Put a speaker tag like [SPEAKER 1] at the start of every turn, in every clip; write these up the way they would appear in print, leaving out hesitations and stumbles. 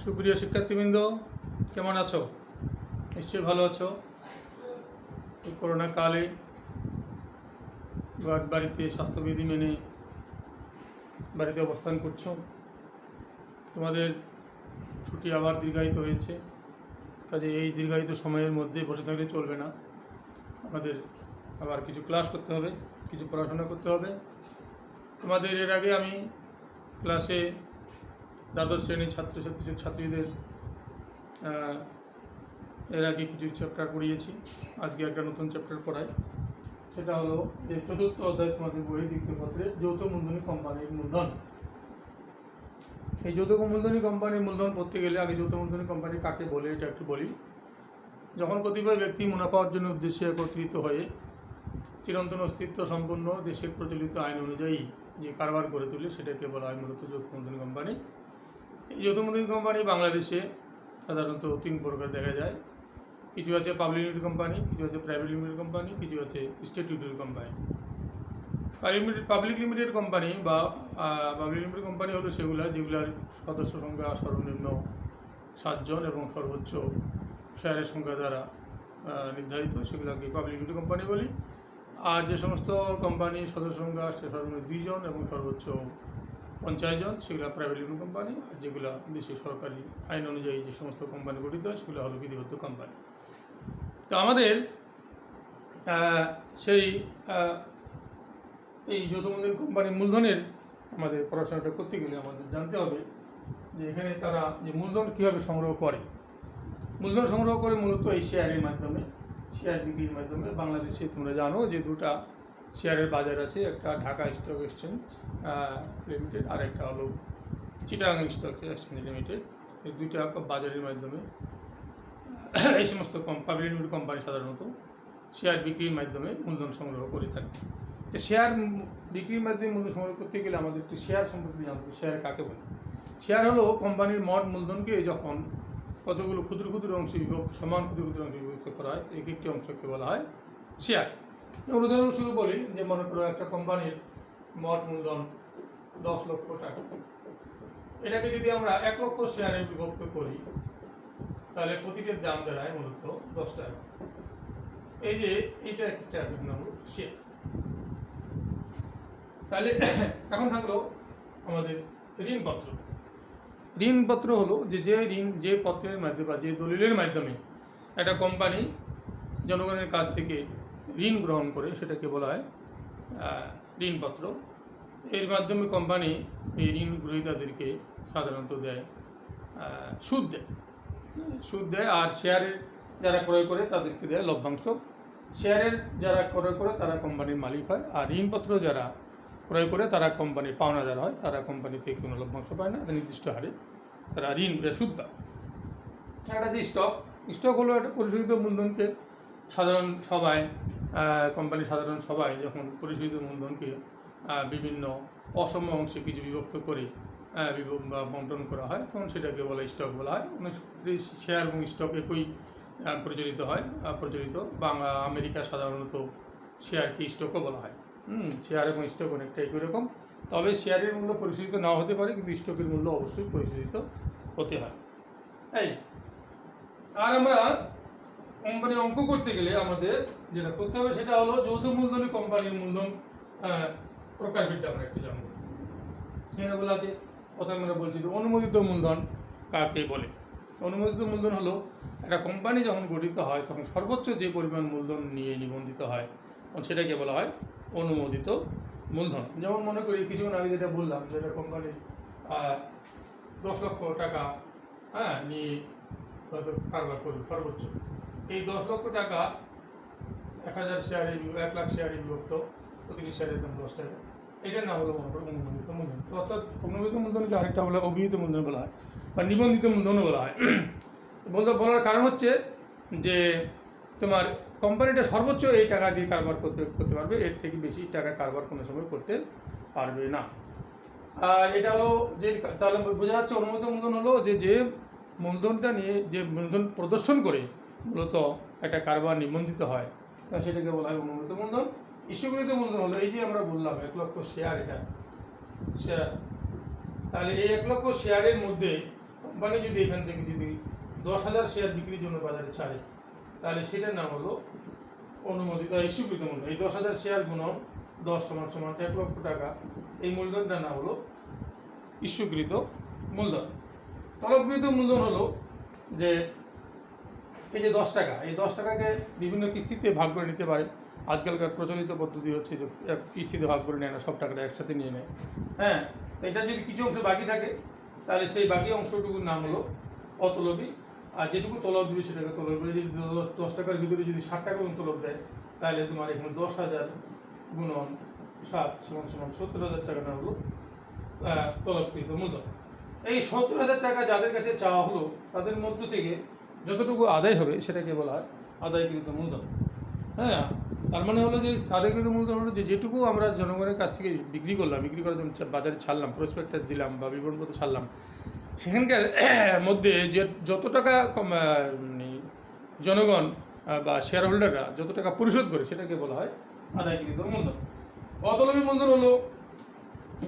[SPEAKER 1] সুপ্রিয় শিক্ষার্থীবৃন্দ, কেমন আছো? নিশ্চয়ই ভালো আছো। এই করোনা কালে বাড়িতে স্বাস্থ্যবিধি মেনে বাড়িতে অবস্থান করছো। তোমাদের ছুটি আবার দীর্ঘায়িত হয়েছে, কাজে এই দীর্ঘায়িত সময়ের মধ্যে বসে থাকলে চলবে না। আমাদের আবার কিছু ক্লাস করতে হবে, কিছু পড়াশোনা করতে হবে। তোমাদের এর আগে আমি ক্লাসে দ্বাদশ শ্রেণীর ছাত্রীদের এর আগে কিছু চ্যাপ্টার পড়িয়েছি। আজকে একটা নতুন চ্যাপ্টার পড়াই, সেটা হলো যে চতুর্থ অধ্যায় তোমাদের বই দ্বিতীয় পত্রের যৌথ মূলধনী কোম্পানির মূলধন। এই যৌথ মূলধনী কোম্পানির মূলধন পড়তে গেলে আগে যৌথ মূলধনী কোম্পানি কাকে বলে এটা একটু বলি। যখন কতিপয় ব্যক্তি মুনাফা অর্জনের উদ্দেশ্যে একত্রিত হয়ে চিরন্তন অস্তিত্ব সম্পন্ন দেশের প্রচলিত আইন অনুযায়ী যে কারবার করে তোলে সেটাকে বলা হয় মূলত যৌথ মূলধনী কোম্পানি। এই যৌথ মূলধনী কোম্পানি বাংলাদেশে সাধারণত তিন প্রকার দেখা যায়। কিছু আছে পাবলিক লিমিটেড কোম্পানি, কিছু আছে প্রাইভেট লিমিটেড কোম্পানি, কিছু আছে statutory company. Public limited company বা পাবলিক লিমিটেড কোম্পানি হলো যেগুলোর সদস্য সংখ্যা সর্বনিম্ন 7 জন এবং সর্বোচ্চ শেয়ারের সংখ্যা দ্বারা নির্ধারিত, সেগুলোকে পাবলিক লিমিটেড কোম্পানি বলি। আর যে সমস্ত কোম্পানির সদস্য সংখ্যা সর্বনিম্ন 2 জন এবং সর্বোচ্চ 50 জন, সেগুলো প্রাইভেট লিমিটেড কোম্পানি। আর যেগুলো দেশের সরকারি আইন অনুযায়ী যে সমস্ত কোম্পানি গঠিত হয় সেগুলো হলো বিধিবদ্ধ কোম্পানি। তো আমাদের এই যৌথ মূলধনী কোম্পানির মূলধনের আমাদের পড়াশোনাটা করতে গেলে আমাদের জানতে হবে যে এখানে তারা যে মূলধন কীভাবে সংগ্রহ করে। মূলধন সংগ্রহ করে মূলত এই শেয়ারের মাধ্যমে, শেয়ার বিক্রির মাধ্যমে। বাংলাদেশে তোমরা জানো যে দুটা শেয়ারের বাজার আছে, একটা ঢাকা স্টক এক্সচেঞ্জ লিমিটেড আর একটা হলো চিটাগাং স্টক এক্সচেঞ্জ লিমিটেড। এই দুইটা বাজারের মাধ্যমে এই সমস্ত পাবলিক লিমিটেড কোম্পানি সাধারণত শেয়ার বিক্রির মাধ্যমে মূলধন সংগ্রহ করে থাকে। তো শেয়ার বিক্রির মাধ্যমে মূলধন সংগ্রহ করতে গেলে আমাদের একটু শেয়ার সম্পর্কে জানতে হবে। শেয়ার কাকে বলে? শেয়ার হলো কোম্পানির মোট মূলধনকে যখন কতগুলো ক্ষুদ্র ক্ষুদ্র অংশে সমান ক্ষুদ্র ক্ষুদ্র অংশে বিভক্ত করা হয়, এক একটি অংশকে বলা হয় শেয়ার। উদাহরণস্বরূপ বলি যে মনে করো একটা কোম্পানির মোট মূলধন 10 লক্ষ টাকা। এটাকে যদি আমরা 1 লক্ষ শেয়ারে বিভক্ত করি তাহলে প্রতিটির দাম দাঁড়ায় মূলত 10 টাকা। এই যে এটা একটা নাম শেয়ার। তাহলে এখন থাকলো আমাদের ঋণপত্র। ঋণপত্র হলো যে পত্রের মাধ্যমে বা যে দলিলের মাধ্যমে একটা কোম্পানি জনগণের কাছ থেকে ঋণ গ্রহণ করে, সেটাকে বলা হয় ঋণপত্র। এর মাধ্যমে কোম্পানি এই ঋণ গ্রহীতাদেরকে সাধারণত সুদ দেয় আর শেয়ারের যারা ক্রয় করে তাদেরকে দেয় লভ্যাংশ। শেয়ারের যারা ক্রয় করে তারা কোম্পানির মালিক হয়, আর ঋণপত্র যারা ক্রয় করে তারা কোম্পানির পাওনাদার হয়। তারা কোম্পানি থেকে কোনো লভ্যাংশ পায় না, নির্দিষ্ট হারে তারা ঋণ সুদ পায়। একটা যে স্টক হলো একটা পরিশোধিত মূলধনকে সাধারণ সভায় কোম্পানির সাধারণ সভায় যখন পরিশোধিত মূলধনকে বিভিন্ন অসম অংশে কিছু বিভক্ত করে বন্টন করা হয়, তখন সেটাকে বলা স্টক বলা হয়। শেয়ার এবং স্টক একই প্রচলিত আমেরিকা সাধারণত শেয়ারকে স্টকও বলা হয়। শেয়ার এবং স্টক অনেকটা একই রকম, তবে শেয়ারের মূল্য পরিশোধিত নাও হতে পারে, কিন্তু স্টকের মূল্য অবশ্যই পরিশোধিত হতে হয়। আর আমরা কোম্পানি অঙ্ক করতে গেলে আমাদের যেটা করতে হবে সেটা হলো যৌথ মূলধনী কোম্পানির মূলধন প্রকারভেদটা আমরা একটু জানবো। এখানে বলা আছে, প্রথমে আমরা বলছি যে অনুমোদিত মূলধন কাকে বলে। অনুমোদিত মূলধন হলো একটা কোম্পানি যখন গঠিত হয় তখন সর্বোচ্চ যে পরিমাণ মূলধন নিয়ে নিবন্ধিত হয় তখন সেটাকে বলা হয় অনুমোদিত মূলধন। যেমন মনে করি কিছুক্ষণ আগে যেটা বললাম, যেটা কোম্পানি 10 লক্ষ টাকা নিয়ে কারবার করবে সর্বোচ্চ। এই 10 লক্ষ টাকা 1000 শেয়ারে 1 লাখ শেয়ারে বিভক্ত, প্রতিটি শেয়ারের দাম 10 টাকা। এটার নাম হলো অনুমোদিত মূলধন। অর্থাৎ অনুমোদিত মূলধনকে আরেকটা বলে অভিহিত মূলধন বলা হয় বা নিবন্ধিত মূলধনও বলা হয়। বলার কারণ হচ্ছে যে তোমার কোম্পানিটা সর্বোচ্চ এই টাকা দিয়ে কারবার করতে পারবে, এর থেকে বেশি টাকা কারবার কোনো সময় করতে পারবে না। এটা হলো যে, তাহলে বোঝা যাচ্ছে অনুমোদিত মূলধন হলো যে মূলধনটা নিয়ে যে মূলধন প্রদর্শন করে মূলত একটা কারবার নিবন্ধিত হয়, তা সেটাকে বলা হয় অনুমোদিত মূলধন। ইস্যুকৃত মূলধন হলো এই যে আমরা বললাম 1 লক্ষ শেয়ার, এটা শেয়ার। তাহলে এই 1 লক্ষ শেয়ারের মধ্যে কোম্পানি যদি এখান থেকে যদি 10,000 শেয়ার বিক্রির জন্য বাজারে ছাড়ে, তাহলে সেটার নাম হলো অনুমোদিত ইস্যুকৃত মূলধন। এই 10,000 শেয়ার গুণন 10 সমান সমান 1 লক্ষ টাকা, এই মূলধনটার নাম হলো ইস্যুকৃত মূলধন। তলবকৃত মূলধন হলো যে এই যে 10 টাকা, এই 10 টাকাকে বিভিন্ন কিস্তিতে ভাগ করে নিতে পারে। আজকালকার প্রচলিত পদ্ধতি হচ্ছে যে এক কিস্তিতে ভাগ করে নেয় না, সব টাকাটা একসাথে নিয়ে নেয়। হ্যাঁ, তো এটা যদি কিছু অংশ বাকি থাকে, তাহলে সেই বাকি অংশটুকুর নাম হলো অতলবী। আর যেটুকু তলব দিবে সেটাকে তলব। যদি 10 টাকার ভিতরে যদি 60 টাকা তলব দেয়, তাহলে তোমার এখানে 10,000 গুণন 7 সমান সমান 70,000 টাকা নাম হলো তলবকৃত মূলধন। এই 70,000 টাকা যাদের কাছে চাওয়া হলো, তাদের মধ্য থেকে যতটুকু আদায় হবে সেটাকে বলা হয় আদায়কৃত মূলধন। হ্যাঁ, তার মানে হলো যে আদায়কৃত মূলধন হলো যে যেটুকু আমরা জনগণের কাছ থেকে বিক্রি করলাম, বিক্রি করার জন্য বাজারে ছাড়লাম, প্রসপেক্টাস দিলাম বা বিবরণপত্র ছাড়লাম, সেখানকার মধ্যে যে যত টাকা জনগণ বা শেয়ার হোল্ডাররা যত টাকা পরিশোধ করে সেটাকে বলা হয় আদায়কৃত মূলধন। অতলবী মূলধন হলো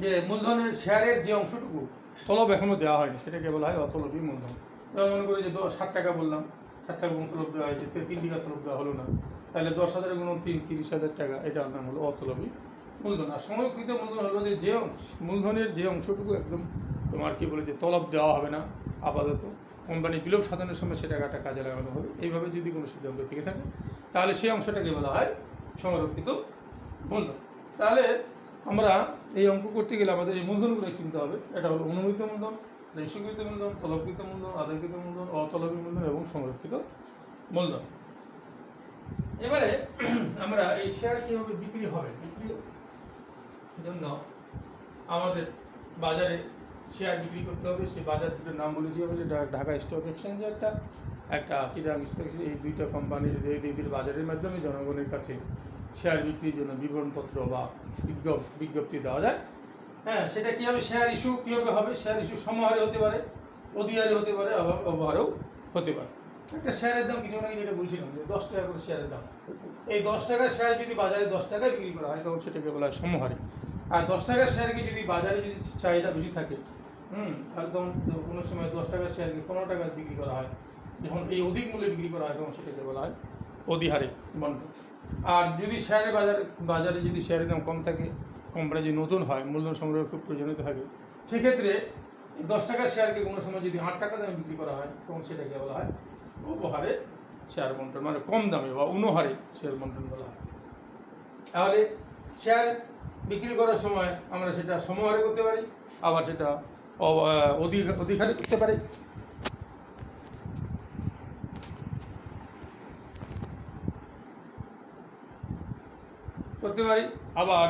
[SPEAKER 1] যে মূলধনের শেয়ারের যে অংশটুকু তলব এখনো দেওয়া হয়নি, সেটাকে বলা হয় অতলবী মূলধন। যেমন মনে করি যে 60 টাকা বললাম, 60 টাকা তলব দেওয়া হয়েছে, 3 টাকা তলব দেওয়া হলো না, তাহলে 10,000 গুণ 3 30,000 টাকা, এটার নাম হলো অতলবী মূলধন। আর সংরক্ষিত মূলধন হলো যে মূলধনের যে অংশটুকু একদম তোমার কি বলে যে তলব দেওয়া হবে না, আপাতত কোম্পানি বিলোপ সাধনের সময় সে টাকাটা কাজে লাগানো হবে, এইভাবে যদি কোনো সিদ্ধান্ত থেকে থাকে, তাহলে সেই অংশটাকে বলা হয় সংরক্ষিত মূলধন। তাহলে আমরা এই অঙ্ক করতে গেলে আমাদের এই মূলধনগুলো চিনতে হবে। এটা হলো অনুমোদিত মূলধন, ইস্যুকৃত মূলধন, তলবকৃত মূলধন, আদায়কৃত মূলধন, অতলবী মূলধন এবং সংরক্ষিত মূলধন। এবারে আমরা এই শেয়ার কীভাবে বিক্রি হবে, বিক্রির জন্য আমাদের বাজারে শেয়ার বিক্রি করতে হবে। সেই বাজার দুটোর নাম বলেছি হবে যে ঢাকা স্টক এক্সচেঞ্জে একটা চিটাগাং স্টক এক্সচেঞ্জ। এই দুইটা কোম্পানির এই দুইটির বাজারের মাধ্যমে জনগণের কাছে শেয়ার বিক্রির জন্য বিবরণপত্র বা বিজ্ঞপ্তি দেওয়া যায়। হ্যাঁ, সেটা কীভাবে শেয়ার ইস্যু কীভাবে হবে? শেয়ার ইস্যু সমহারে হতে পারে, অধিহারে হতে পারে, আবার অবহারেও হতে পারে। একটা শেয়ারের দাম কিছু আগে যেটা বলছিলাম যে 10 টাকা করে শেয়ারের দাম, এই 10 টাকার শেয়ার যদি বাজারে 10 টাকায় বিক্রি করা হয়, তখন সেটাকে বলা হয় সমহারে। আর 10 টাকার শেয়ারকে যদি বাজারে যদি চাহিদা বেশি থাকে, তাহলে তখন কোনো সময় 10 টাকার শেয়ারকে 15 টাকায় বিক্রি করা হয়। যখন এই অধিক মূল্যে বিক্রি করা হয়, তখন সেটাকে বলা হয় অধিহারে বন্টন। আর যদি শেয়ারের বাজারে যদি শেয়ারের দাম কম থাকে, কোম্পানি যদি নতুন হয়, মূলধন সংগ্রহ খুব প্রয়োজনীয়তা থাকে, সেক্ষেত্রে 10 টাকার শেয়ারকে কোনো সময় যদি 8 টাকা দামে বিক্রি করা হয়, তখন সেটাকে বলা হয় উপহারে শেয়ার বন্টন, মানে কম দামে বা অনুহারে শেয়ার বন্টন বলা হয়। তাহলে শেয়ার বিক্রি করার সময় আমরা সেটা সমহারে করতে পারি, আবার সেটা অধিকারে করতে পারি। আবার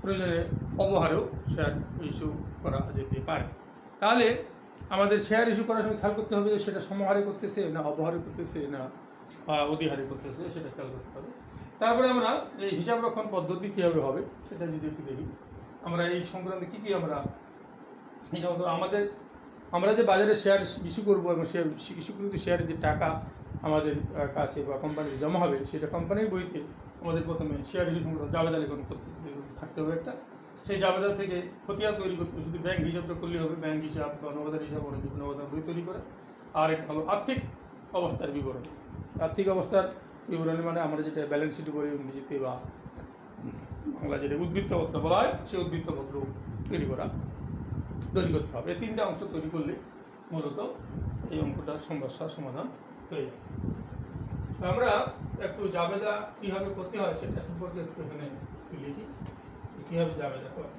[SPEAKER 1] প্রয়োজনে অবহারেও শেয়ার ইস্যু করা যেতে পারে। তাহলে আমাদের শেয়ার ইস্যু করার সময় খেয়াল করতে হবে যে সেটা সমহারে করতেছে না অবহারে করতেছে না অধিহারে করতেছে, সেটা খেয়াল করতে হবে। তারপরে আমরা এই হিসাব রক্ষণ পদ্ধতি কীভাবে হবে সেটা যদি একটু দেখি। আমরা এই সংক্রান্তে কী কী আমরা হিসাব, আমরা যে বাজারে শেয়ার ইস্যু করবো এবং শেয়ার ইস্যুকৃত শেয়ারের যে টাকা আমাদের কাছে বা কোম্পানিতে জমা হবে, সেটা কোম্পানির বইতে আমাদের প্রথমে শেয়ার ইস্যু সংক্রান্ত জাবেদা লেখন করতে থাকতে হবে একটা। সেই জাবেদা থেকে খতিয়ান তৈরি করতে হবে। শুধু ব্যাংক হিসাবটা করলে হবে, ব্যাংক হিসাব বা নগদার হিসাব অনেক বিভিন্ন নগদার বই তৈরি করে। আর এটা হলো আর্থিক অবস্থার বিবরণ। আর্থিক অবস্থার বিবরণী মানে আমরা যেটা ব্যালেন্স শিট বলি ইংরেজিতে, বা বাংলা যেটা উদ্বৃত্তপত্র বলা হয়, সেই উদ্বৃত্তপত্র তৈরি করতে হবে। এই 3টা অংশ তৈরি করলে মূলত এই অঙ্কটার সমস্যার সমাধান হয়ে যায়। আমরা একটু জাবেদা কীভাবে করতে হয় সেটা সম্পর্কে একটু এখানে লিখি, কীভাবে জাবেদা করে।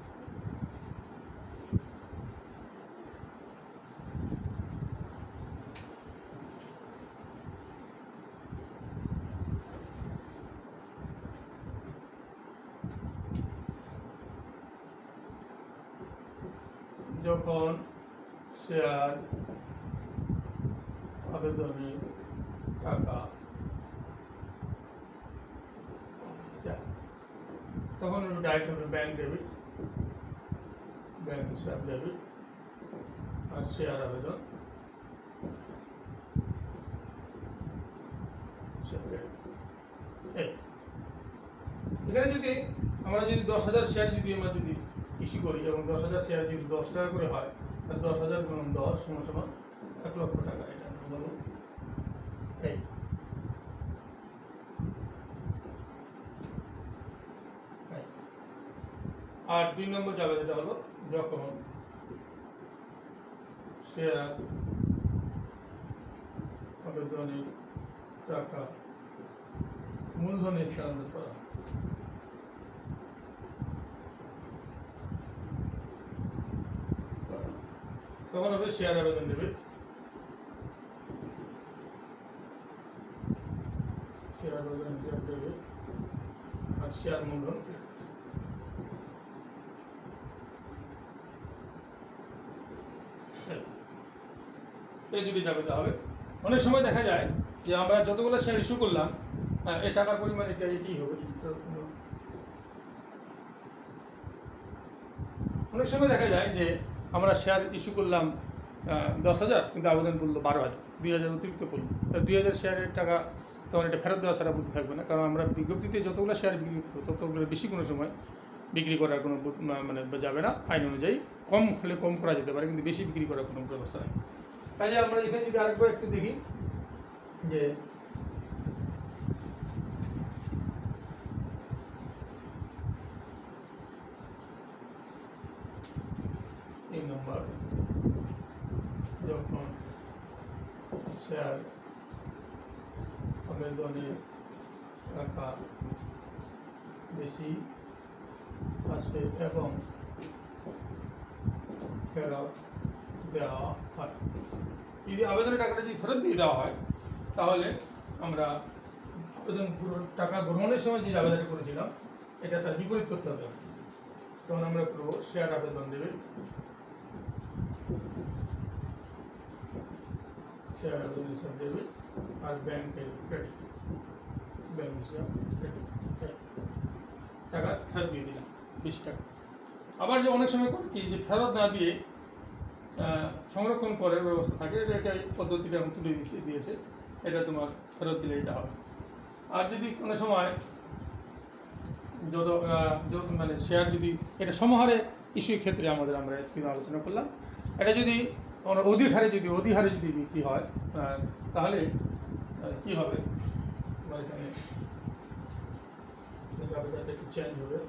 [SPEAKER 1] যখন শেয়ার আবেদনের টাকা তখন ডাইরেক্ট হবে ব্যাংক ডেবিট, ব্যাংক হিসাব ডেবিট, আর শেয়ার আবেদন এখানে যদি আমরা যদি 10,000 শেয়ার যদি আমরা যদি ইস্যু করি এবং 10,000 শেয়ার যদি 10 টাকা করে হয়, 10,000 গুণন 10 সমান সমান 1 লক্ষ টাকা। এটা আমরা বলবো এই। আর 2 নম্বর যাবে যেটা হলো যখন শেয়ার আবেদনের টাকা মূলধনে স্থানান্তর করা। তখন হবে শেয়ার আবেদন দেবে, শেয়ার আবেদন হিসাব দেবে আর শেয়ার মূলধন এই দুটি যাবে তাহলে। অনেক সময় দেখা যায় যে আমরা যতগুলো শেয়ার ইস্যু করলাম এই টাকার পরিমাণ এটা এটাই হবে। অনেক সময় দেখা যায় যে আমরা শেয়ার ইস্যু করলাম 10,000 কিন্তু আবেদন করলো 12,000, 2,000 অতিরিক্ত করলো। তাহলে 2,000 শেয়ারের টাকা তখন এটা ফেরত দেওয়া ছাড়া বুদ্ধি থাকবে না, কারণ আমরা বিজ্ঞপ্তিতে যতগুলো শেয়ার বিক্রি করবো ততগুলো বেশি কোনো সময় বিক্রি করার কোনো মানে যাবে না। আইন অনুযায়ী কম হলে কম করা যেতে পারে, কিন্তু বেশি বিক্রি করার কোনো ব্যবস্থা নেই। কাজে আমরা এখানে যদি আরেকবার একটু দেখি যে তিন নম্বর যখন শেয়ার আবেদনের টাকা বেশি আসে এবং ফেরত দেওয়া হয়। যদি আবেদনের টাকাটা যদি ফেরত দিয়ে দেওয়া হয় তাহলে আমরা আবেদন টাকা গ্রহণের সময় যে আবেদন করেছিলাম এটা তার বিপরীত করতে হবে। তখন আমরা করবো শেয়ার আবেদন দেবে, শেয়ার আবেদন হিসাব দেবে আর ব্যাংকের ক্রেডিট, ব্যাংক হিসাব ক্রেডিট টাকা ফেরত দিয়ে দিলাম 20 টাকা। আবার যে অনেক সময় কি যে ফেরত না দিয়ে সংরক্ষণ করার ব্যবস্থা থাকে, এটা পদ্ধতিটা আমি তুলে দিয়েছে, এটা তোমার ফেরত দিলে এটা হবে। আর যদি কোনো সময় যত মানে শেয়ার যদি এটা সমাহারে ইস্যুর ক্ষেত্রে আমরা কিন্তু আলোচনা করলাম, এটা যদি অধিক হারে যদি বিক্রি হয় তাহলে কি হবে, এখানে একটু চেঞ্জ হবে।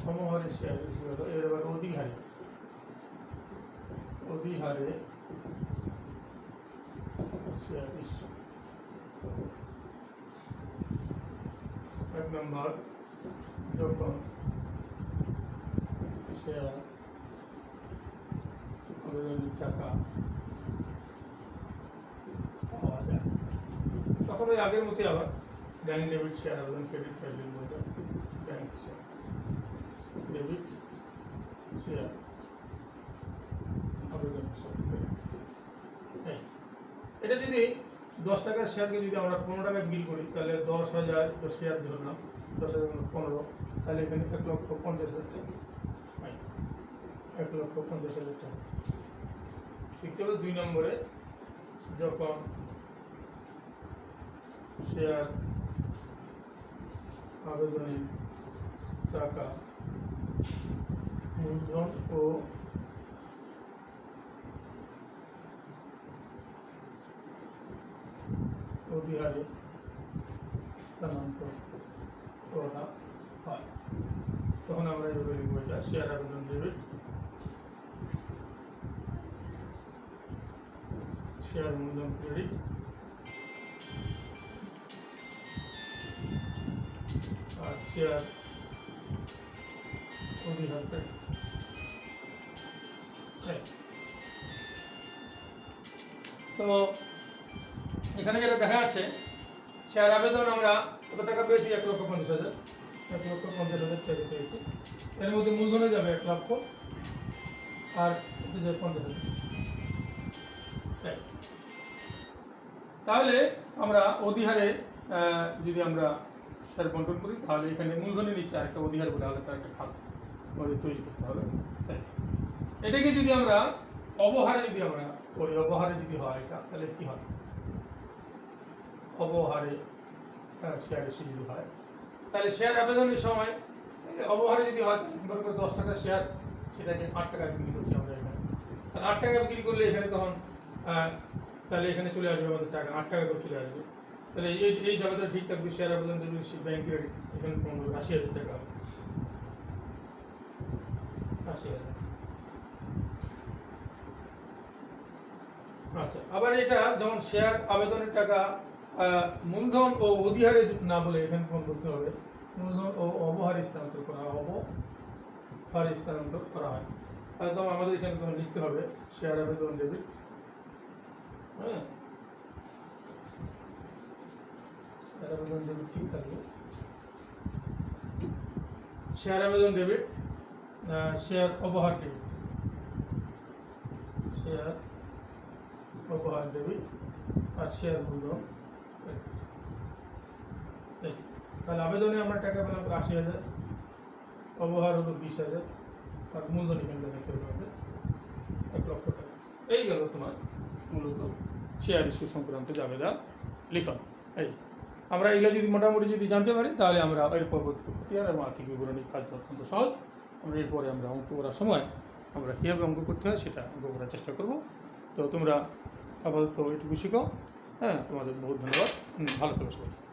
[SPEAKER 1] সমহারে শেয়ার ইস্যু হলো, এবার অধিক হারে শেয়ার ইস্যু। 1 নম্বর যখন শেয়ার আবেদনের টাকা পাওয়া যায় তখন ওই আগের মতোই আবার ব্যাংক ডেবিট শেয়ার আবেদন ক্রেডিট ফেলিং বলতে ব্যাংক শেয়ার ডেবিট শেয়ার আবেদন। এটা যদি 10 টাকার শেয়ারকে যদি আমরা 15 টাকায় বিক্রি করি তাহলে 10,000 শেয়ার ধরলাম, 10,000 15, তাহলে এখানে 1,50,000 টাকা, 1,50,000 টাকা। ঠিক তবে 2 নম্বরে যখন শেয়ার আবেদনের টাকা মূলধন ও অধিহারে স্থানান্তর করা হয় তখন আমরা এভাবে লিখব, এটা শেয়ার আবেদন দেবে, শেয়ার মূলধন ক্রেডিট আর শেয়ার অধিহার ক্রেডিট। তো এখানে যেটা দেখা যাচ্ছে শেয়ার আবেদন আমরা কত টাকা পেয়েছি, 1,50,000, 1,50,000 টাকা পেয়েছি। এর মধ্যে মূলধনে যাবে 1 লক্ষ আর 50,000। তাহলে আমরা অধিহারে যদি আমরা শেয়ার বন্টন করি তাহলে এখানে মূলধনের নিচে আরেকটা অধিহার বলে আলাদা একটা খাত তৈরি করতে হবে। এটাকে যদি আমরা অবহারে করি, অবহারে যদি হয় এটা তাহলে কি হয়, অবহারে শেয়ার ইস্যু যদি হয় তাহলে শেয়ার আবেদনের সময় অবহারে যদি হয় মনে করে 10 টাকা শেয়ার, সেটাকে 8 টাকা বিক্রি করছি আমরা এখানে। আর 8 টাকা বিক্রি করলে এখানে তখন তাহলে এখানে চলে আসবে আমাদের টাকা 8 টাকা করে চলে আসবে। তাহলে এই জায়গাটা ঠিক থাকবে, শেয়ার আবেদন দেবে ব্যাংকের, এখানে তোমার 80,000 টাকা হবে। 80,000। আচ্ছা, আবার এটা যেমন শেয়ার আবেদনের টাকা মূলধন ও অধিহারে না বলে এখানে ফোন করতে হবে, মূলধন ও অবহারে স্থানান্তর করা হয়, অবহারে স্থানান্তর করা হয়। একদম আমাদের এখানে তখন লিখতে হবে শেয়ার আবেদন ডেবিট, হ্যাঁ শেয়ার আবেদন ডেবিট ঠিক থাকবে। শেয়ার আবেদন ডেবিট, শেয়ার অবহার ডেবিট, শেয়ার অবহার ডেবিট, আর শেয়ার মূলধন। তাহলে আবেদনে আমরা টাকা পেলাম 80,000, অবহার হলো 20,000, আর মূলধন এখানে দেখাতে হবে 1 লক্ষ টাকা। এই গেল তোমার মূলত শেয়ার ইস্যু সংক্রান্ত জাবেদা লিখন। এই আমরা এগুলো যদি মোটামুটি যদি জানতে পারি তাহলে আমরা এর পরবর্তী প্রক্রিয়া এবং আর্থিক বিবরণীর কাজ অত্যন্ত সহজ। আমরা এরপরে আমরা অঙ্ক করার সময় আমরা কীভাবে অঙ্ক করতে হয় সেটা অঙ্ক করার চেষ্টা করব। তো তোমরা আপাতত এটুকু শিখো। হ্যাঁ, তোমাদের বহুত ধন্যবাদ। ভালো থেকো সবাই।